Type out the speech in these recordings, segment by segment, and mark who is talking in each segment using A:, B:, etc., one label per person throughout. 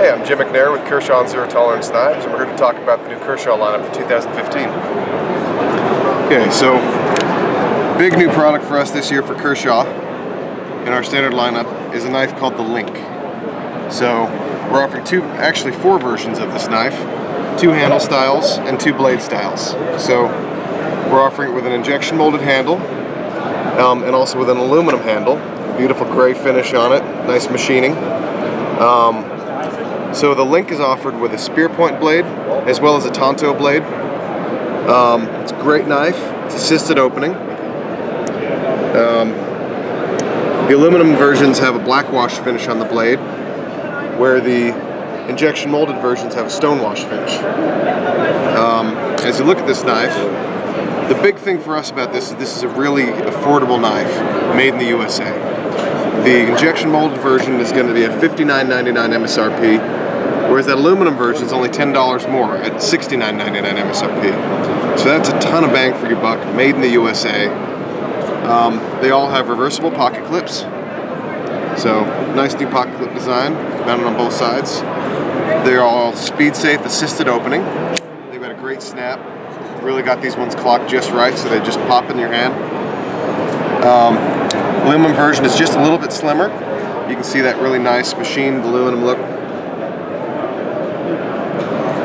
A: Hi, I'm Jim McNair with Kershaw and Zero Tolerance Knives, and we're here to talk about the new Kershaw lineup for 2015. Okay, so big new product for us this year for Kershaw in our standard lineup is a knife called the Link. So we're offering actually four versions of this knife, 2 handle styles and 2 blade styles. So we're offering it with an injection molded handle and also with an aluminum handle. Beautiful gray finish on it, nice machining. So the Link is offered with a spear point blade as well as a Tonto blade. It's a great knife, it's assisted opening. The aluminum versions have a black wash finish on the blade, where the injection molded versions have a stone wash finish. As you look at this knife, the big thing for us about this is a really affordable knife made in the USA. The injection molded version is going to be at $59.99 MSRP, whereas that aluminum version is only $10 more at $69.99 MSRP. So that's a ton of bang for your buck, made in the USA. They all have reversible pocket clips. So nice new pocket clip design, mounted on both sides. They're all speed safe, assisted opening. They've got a great snap. Really got these ones clocked just right, so they just pop in your hand. Aluminum version is just a little bit slimmer. You can see that really nice machined aluminum look.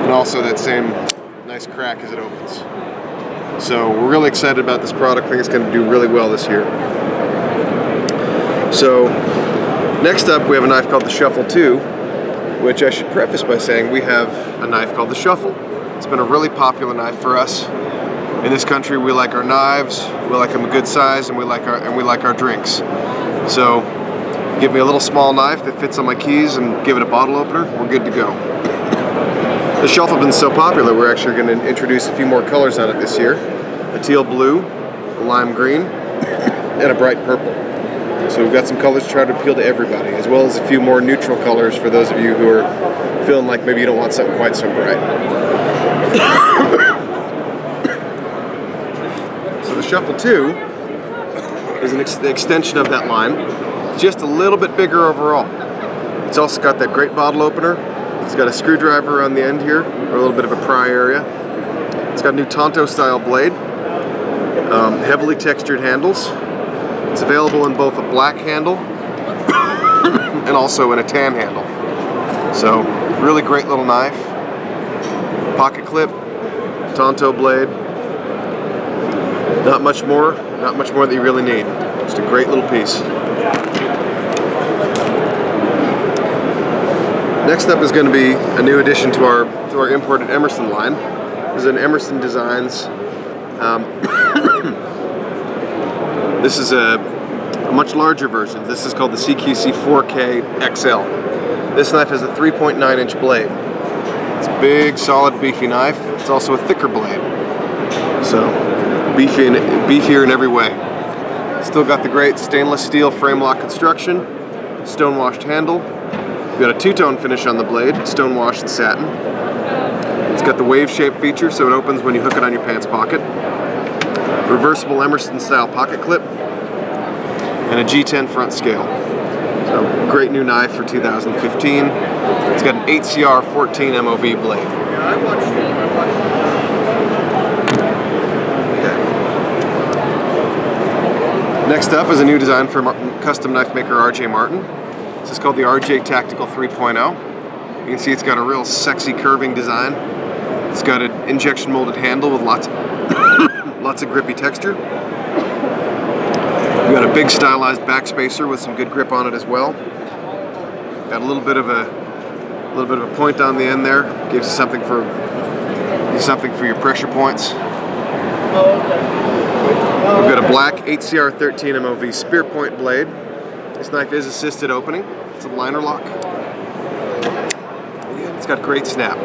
A: And also that same nice crack as it opens. So we're really excited about this product. I think it's going to do really well this year. So next up we have a knife called the Shuffle 2, which I should preface by saying we have a knife called the Shuffle. It's been a really popular knife for us. In this country, we like our knives, we like them a good size, and we like our drinks. So give me a little small knife that fits on my keys and give it a bottle opener, we're good to go. The Shuffle has been so popular, we're actually going to introduce a few more colors on it this year. A teal blue, a lime green, and a bright purple. So we've got some colors to try to appeal to everybody, as well as a few more neutral colors for those of you who are feeling like maybe you don't want something quite so bright. So the Shuffle 2 is an extension of that line. It's just a little bit bigger overall. It's also got that great bottle opener. It's got a screwdriver on the end here, or a little bit of a pry area. It's got a new Tonto style blade, heavily textured handles. It's available in both a black handle and also in a tan handle. So really great little knife. Pocket clip, Tonto blade. Not much more that you really need. Just a great little piece. Next up is going to be a new addition to our imported Emerson line. This is an Emerson Designs. This is a much larger version. This is called the CQC 4K XL. This knife has a 3.9-inch blade. It's a big, solid, beefy knife. It's also a thicker blade. So beefier in every way. Still got the great stainless steel frame lock construction, stone washed handle. We've got a two-tone finish on the blade, stone washed and satin. It's got the wave shape feature, so it opens when you hook it on your pants pocket. Reversible Emerson style pocket clip, and a G10 front scale. So great new knife for 2015. It's got an 8CR 14 MOV blade. Next up is a new design from custom knife maker RGA Martin. This is called the RGA Tactical 3.0. You can see it's got a real sexy curving design. It's got an injection molded handle with lots of grippy texture. We've got a big stylized back spacer with some good grip on it as well. Got a little bit of a point on the end there. Gives you something for your pressure points. We've got a black 8CR 13 MOV spear point blade. This knife is assisted opening. It's a liner lock. Again, it's got great snap.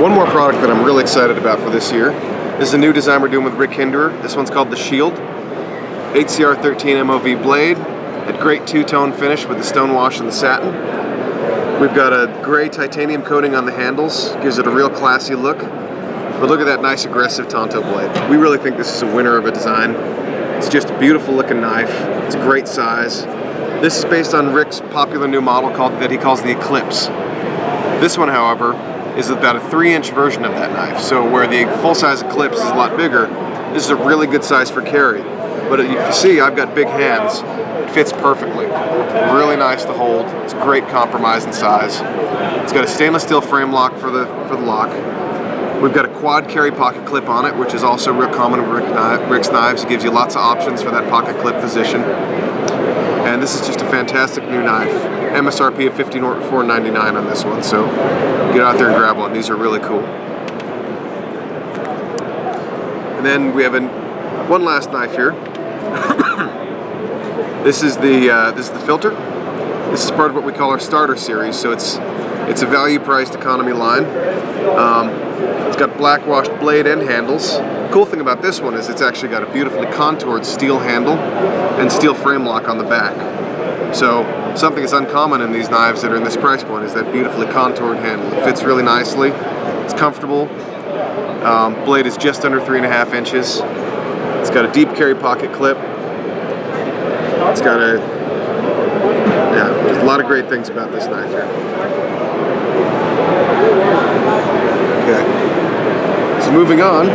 A: One more product that I'm really excited about for this year. This is a new design we're doing with Rick Hinderer. This one's called the Shield. 8CR 13 MOV blade. A great two-tone finish with the stone wash and the satin. We've got a gray titanium coating on the handles. Gives it a real classy look. But look at that nice aggressive Tonto blade. We really think this is a winner of a design. It's just a beautiful looking knife. It's a great size. This is based on Rick's popular new model that he calls the Eclipse. This one, however, is about a 3-inch version of that knife. So where the full-size Eclipse is a lot bigger, this is a really good size for carry. But you can see I've got big hands. It fits perfectly. Really nice to hold. It's a great compromise in size. It's got a stainless steel frame lock for the lock. We've got a quad carry pocket clip on it, which is also real common with Rick's knives. It gives you lots of options for that pocket clip position. And this is just a fantastic new knife. MSRP of $54.99 on this one, so get out there and grab one. These are really cool. And then we have one last knife here. This is the Filter. This is part of what we call our starter series, so it's a value-priced economy line. It's got black washed blade and handles. The cool thing about this one is it's actually got a beautifully contoured steel handle and steel frame lock on the back. So something that's uncommon in these knives that are in this price point is that beautifully contoured handle. It fits really nicely. It's comfortable. Blade is just under 3.5 inches. It's got a deep carry pocket clip. It's got there's a lot of great things about this knife here. Okay, so moving on,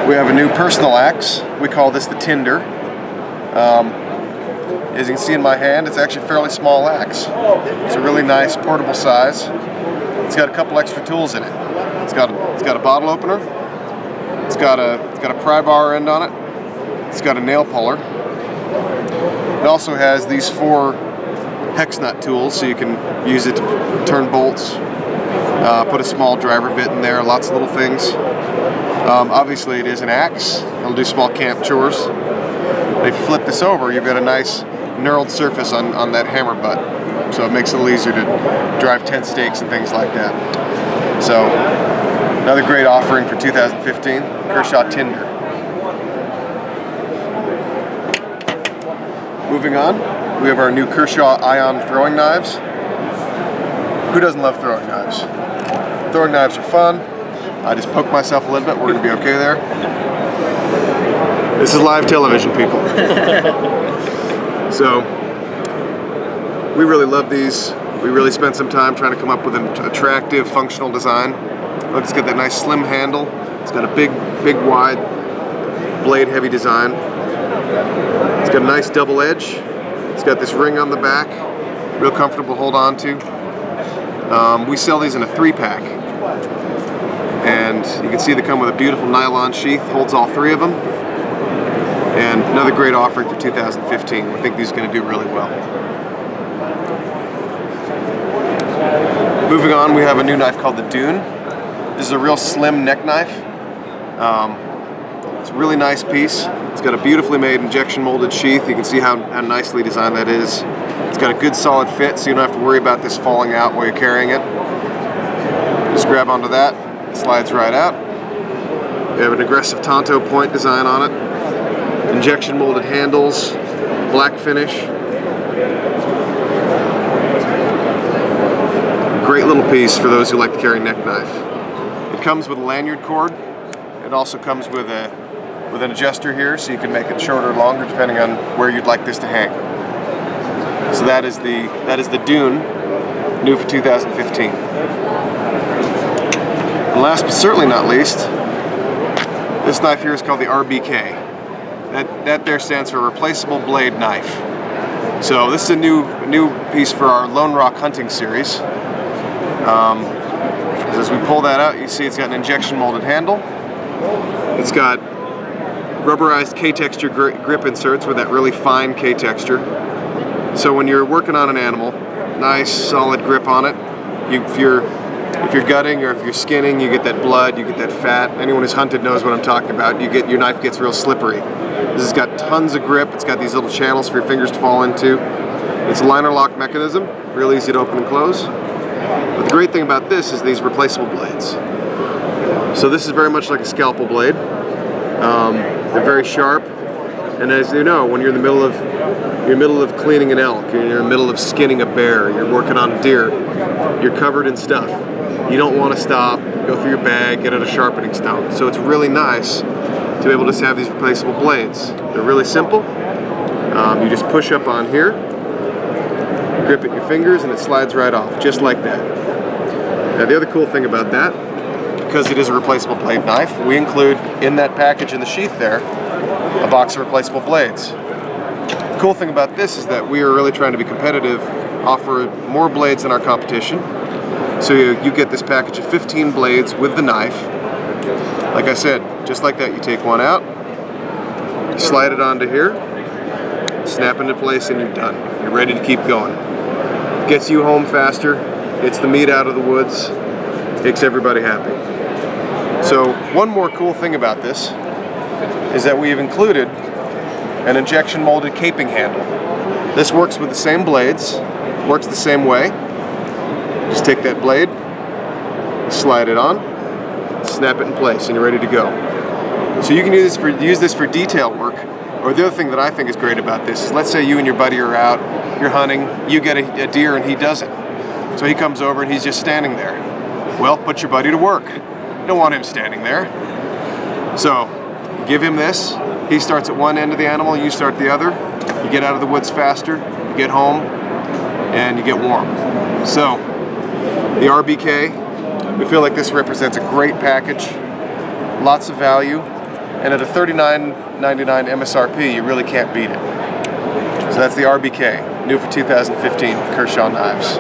A: we have a new personal axe. We call this the Tinder. As you can see in my hand, it's actually a fairly small axe. It's a really nice portable size. It's got a couple extra tools in it. It's got a bottle opener. It's got a pry bar end on it. It's got a nail puller. It also has these 4 hex nut tools, so you can use it to turn bolts, put a small driver bit in there, lots of little things. Obviously it is an axe. It'll do small camp chores. If you flip this over, you've got a nice knurled surface on that hammer butt, so it makes it a little easier to drive tent stakes and things like that. So another great offering for 2015, Kershaw Tinder. Moving on, we have our new Kershaw Ion throwing knives. Who doesn't love throwing knives? Throwing knives are fun. I just poked myself a little bit. We're going to be okay there. This is live television, people. So, we really love these. We really spent some time trying to come up with an attractive, functional design. Look, it's got that nice slim handle. It's got a big, wide, blade-heavy design. It's got a nice double edge. It's got this ring on the back, real comfortable to hold on to. We sell these in a 3-pack, and you can see they come with a beautiful nylon sheath, holds all 3 of them, and another great offering for 2015. We think these are going to do really well. Moving on, we have a new knife called the Dune. This is a real slim neck knife. It's a really nice piece. It's got a beautifully made injection molded sheath. You can see how nicely designed that is. It's got a good solid fit, so you don't have to worry about this falling out while you're carrying it. Just grab onto that, it slides right out. We have an aggressive Tonto point design on it. Injection molded handles, black finish. Great little piece for those who like to carry neck knife. It comes with a lanyard cord. It also comes with an adjuster here, so you can make it shorter or longer depending on where you'd like this to hang. So that is the Dune, new for 2015. And last but certainly not least, this knife here is called the RBK. That there stands for Replaceable Blade Knife. So this is a new piece for our Lone Rock hunting series. As we pull that out, you see it's got an injection molded handle. It's got rubberized K-texture grip inserts with that really fine K-texture. So when you're working on an animal, nice solid grip on it. If you're gutting or if you're skinning, you get that blood, you get that fat. Anyone who's hunted knows what I'm talking about. Your knife gets real slippery. This has got tons of grip. It's got these little channels for your fingers to fall into. It's a liner lock mechanism, real easy to open and close. But the great thing about this is these replaceable blades. So this is very much like a scalpel blade. They're very sharp, and as you know, when you're in the middle of cleaning an elk, you're in the middle of skinning a bear, you're working on a deer, you're covered in stuff. You don't want to stop, go through your bag, get out a sharpening stone. So it's really nice to be able to have these replaceable blades. They're really simple, You just push up on here, grip it in your fingers, and it slides right off, just like that. Now the other cool thing about that, because it is a replaceable blade knife, we include in that package in the sheath there a box of replaceable blades. The cool thing about this is that we are really trying to be competitive, offer more blades than our competition. So you get this package of 15 blades with the knife. Like I said, just like that, you take one out, you slide it onto here, snap into place, and you're done. You're ready to keep going. Gets you home faster, gets the meat out of the woods, makes everybody happy. So one more cool thing about this is that we have included an injection molded caping handle. This works with the same blades, works the same way. Just take that blade, slide it on, snap it in place, and you're ready to go. So you can use this for detail work. Or the other thing that I think is great about this is, let's say you and your buddy are out, you're hunting, you get a deer and he doesn't. So he comes over and he's just standing there. Well, put your buddy to work. You don't want him standing there. So give him this, he starts at one end of the animal, you start the other, you get out of the woods faster, you get home, and you get warm. So the Rbk, we feel like this represents a great package, lots of value, and at a $39.99 MSRP, you really can't beat it. So that's the Rbk, new for 2015 Kershaw knives.